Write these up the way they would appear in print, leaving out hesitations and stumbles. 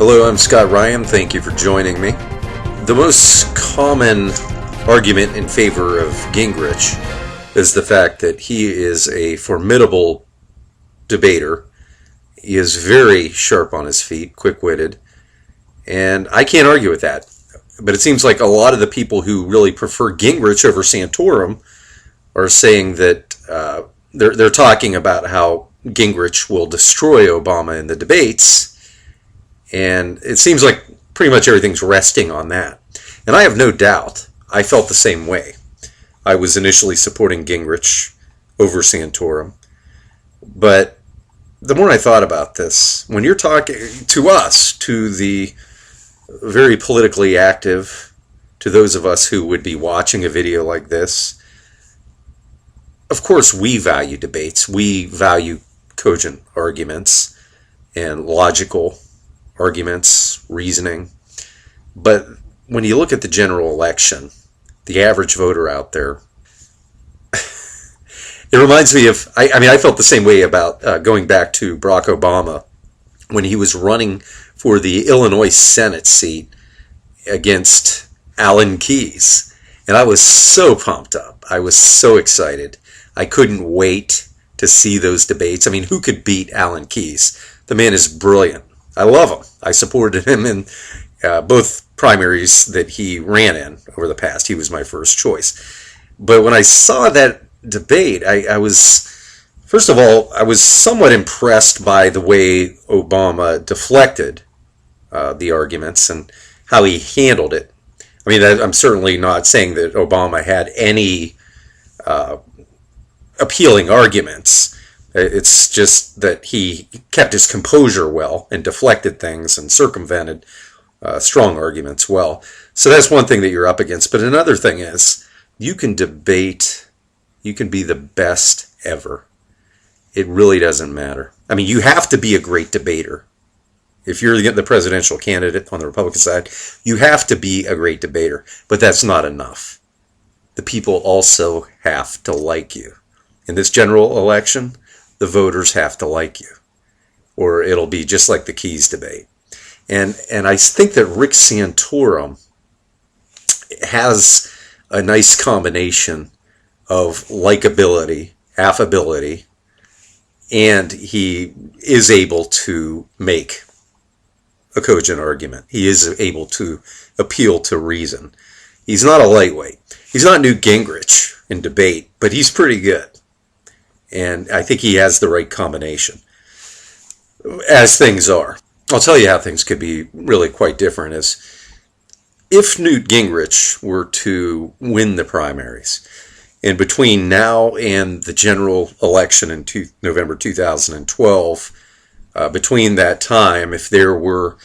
Hello, I'm Scott Ryan. Thank you for joining me. The most common argument in favor of Gingrich is the fact that he is a formidable debater. He is very sharp on his feet, quick-witted, and I can't argue with that. But it seems like a lot of the people who really prefer Gingrich over Santorum are saying that they're talking about how Gingrich will destroy Obama in the debates, and it seems like pretty much everything's resting on that. And I have no doubt I felt the same way. I was initially supporting Gingrich over Santorum, but the more I thought about this, when you're talking to us, to the very politically active, to those of us who would be watching a video like this, of course we value debates. We value cogent arguments and logical arguments, reasoning. But when you look at the general election, the average voter out there, it reminds me of, I felt the same way about going back to Barack Obama when he was running for the Illinois Senate seat against Alan Keyes. And I was so pumped up. I was so excited. I couldn't wait to see those debates. I mean, who could beat Alan Keyes? The man is brilliant. I love him. I supported him in both primaries that he ran in over the past. He was my first choice. But when I saw that debate, I was, first of all, I was somewhat impressed by the way Obama deflected the arguments and how he handled it. I mean, I'm certainly not saying that Obama had any appealing arguments. It's just that he kept his composure well and deflected things and circumvented strong arguments well. So that's one thing that you're up against. But another thing is, you can debate, you can be the best ever. It really doesn't matter. I mean, you have to be a great debater. If you're the presidential candidate on the Republican side, you have to be a great debater. But that's not enough. The people also have to like you. In this general election, the voters have to like you, or it'll be just like the Keyes debate. And I think that Rick Santorum has a nice combination of likability, affability, and he is able to make a cogent argument. He is able to appeal to reason. He's not a lightweight. He's not Newt Gingrich in debate, but he's pretty good. And I think he has the right combination, as things are. I'll tell you how things could be really quite different. Is if Newt Gingrich were to win the primaries, and between now and the general election in November 2012, between that time, if there were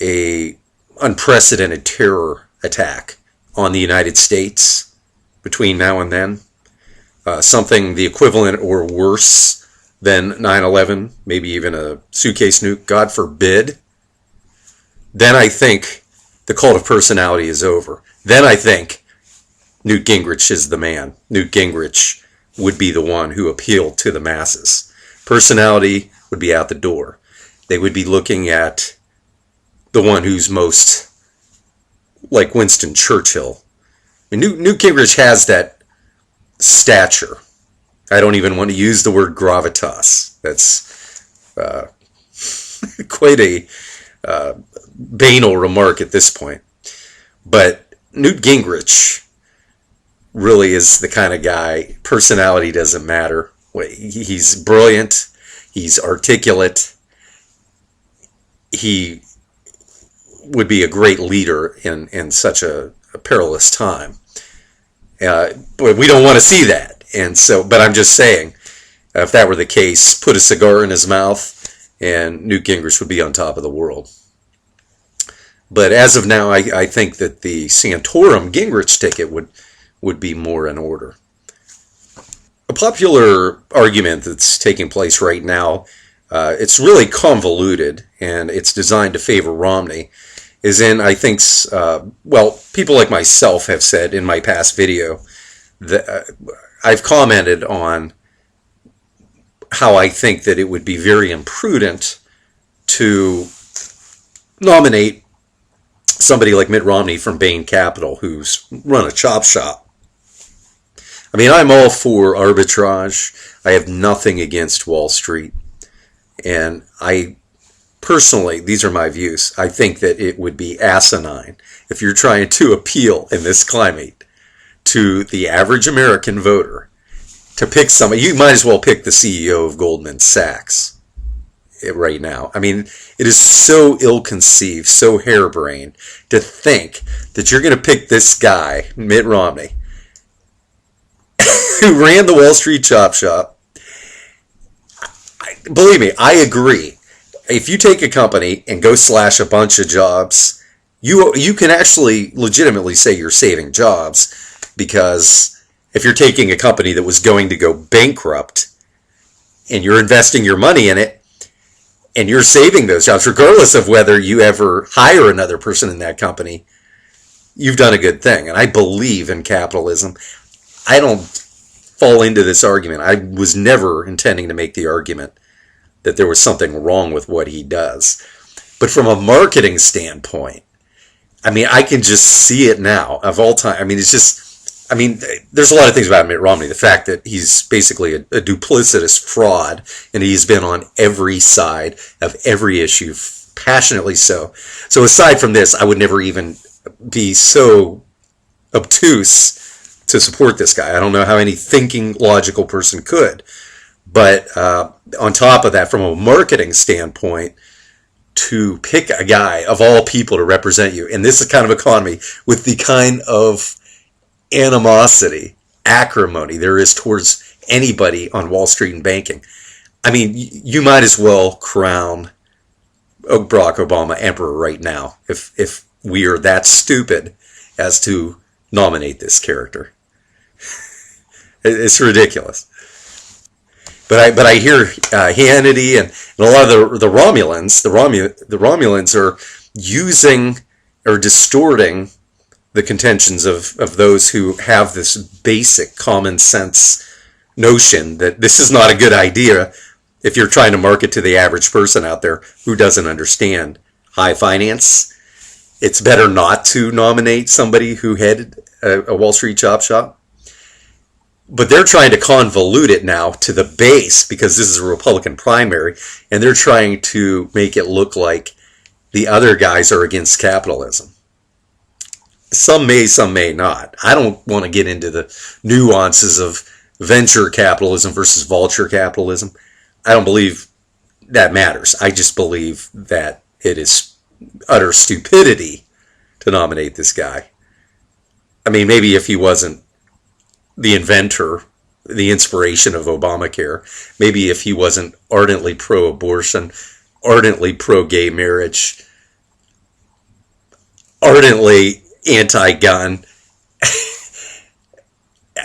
a unprecedented terror attack on the United States between now and then, something the equivalent or worse than 9/11, maybe even a suitcase nuke, God forbid, then I think the cult of personality is over. Then I think Newt Gingrich is the man. Newt Gingrich would be the one who appealed to the masses. Personality would be out the door. They would be looking at the one who's most like Winston Churchill. And Newt Gingrich has that stature. I don't even want to use the word gravitas. That's quite a banal remark at this point. But Newt Gingrich really is the kind of guy, personality doesn't matter. He's brilliant. He's articulate. He would be a great leader in such a perilous time. But we don't want to see that. And so, but I'm just saying, if that were the case, put a cigar in his mouth and Newt Gingrich would be on top of the world. But as of now, I think that the Santorum-Gingrich ticket would be more in order. A popular argument that's taking place right now, it's really convoluted and it's designed to favor Romney, is in, I think, people like myself have said in my past video, that I've commented on how I think that it would be very imprudent to nominate somebody like Mitt Romney from Bain Capital, who's run a chop shop. I mean, I'm all for arbitrage. I have nothing against Wall Street. And I personally, these are my views, I think that it would be asinine if you're trying to appeal in this climate to the average American voter to pick somebody. You might as well pick the CEO of Goldman Sachs right now. I mean, it is so ill-conceived, so harebrained to think that you're going to pick this guy, Mitt Romney, who ran the Wall Street chop shop. Believe me, I agree. If you take a company and go slash a bunch of jobs, you can actually legitimately say you're saving jobs, because if you're taking a company that was going to go bankrupt and you're investing your money in it and you're saving those jobs, regardless of whether you ever hire another person in that company, you've done a good thing. And I believe in capitalism. I don't fall into this argument. I was never intending to make the argument that there was something wrong with what he does. But from a marketing standpoint, I mean, I can just see it now of all time. I mean, it's just, I mean, there's a lot of things about Mitt Romney. The fact that he's basically a duplicitous fraud, and he's been on every side of every issue, passionately so. So aside from this, I would never even be so obtuse to support this guy. I don't know how any thinking, logical person could. But on top of that, from a marketing standpoint, to pick a guy of all people to represent you in this kind of economy with the kind of animosity, acrimony there is towards anybody on Wall Street and banking, I mean, you might as well crown Barack Obama emperor right now if we are that stupid as to nominate this character. It's ridiculous. But I hear Hannity and a lot of the Romulans are using or distorting the contentions of those who have this basic common sense notion that this is not a good idea if you're trying to market to the average person out there who doesn't understand high finance. It's better not to nominate somebody who headed a Wall Street chop shop. But they're trying to convolute it now to the base, because this is a Republican primary, and they're trying to make it look like the other guys are against capitalism. Some may not. I don't want to get into the nuances of venture capitalism versus vulture capitalism. I don't believe that matters. I just believe that it is utter stupidity to nominate this guy. I mean, maybe if he wasn't the inventor, the inspiration of Obamacare, maybe if he wasn't ardently pro-abortion, ardently pro-gay marriage, ardently anti-gun,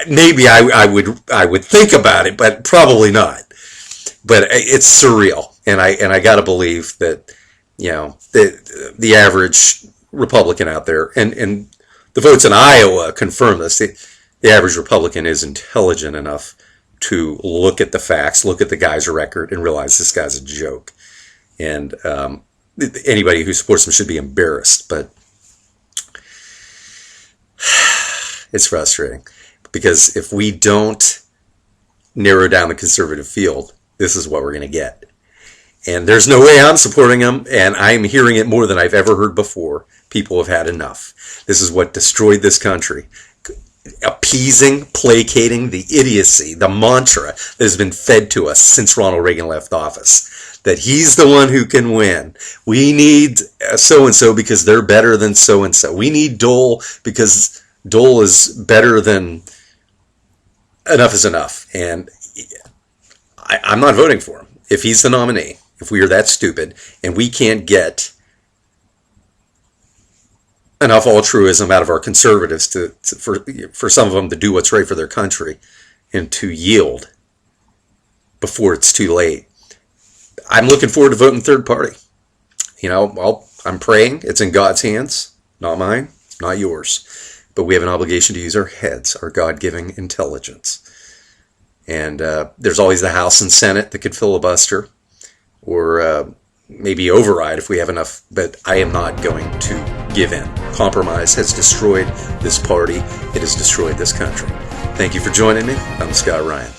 maybe I would think about it, but probably not. But it's surreal, and I got to believe that, you know, the average Republican out there, and the votes in Iowa confirm this. The average Republican is intelligent enough to look at the facts, look at the guy's record, and realize this guy's a joke. And anybody who supports him should be embarrassed. But it's frustrating, because if we don't narrow down the conservative field, this is what we're going to get. And there's no way I'm supporting him, and I'm hearing it more than I've ever heard before. People have had enough. This is what destroyed this country. Appeasing, placating the idiocy, the mantra that has been fed to us since Ronald Reagan left office, that he's the one who can win. We need so-and-so because they're better than so-and-so. We need Dole because Dole is better than enough is enough. And I'm not voting for him if he's the nominee, if we are that stupid and we can't get enough altruism out of our conservatives for some of them to do what's right for their country and to yield before it's too late. I'm looking forward to voting third party. You know, well, I'm praying. It's in God's hands, not mine, not yours. But we have an obligation to use our heads, our God-given intelligence. And there's always the House and Senate that could filibuster, or maybe override if we have enough, but I am not going to give in. Compromise has destroyed this party. It has destroyed this country. Thank you for joining me. I'm Scott Ryan.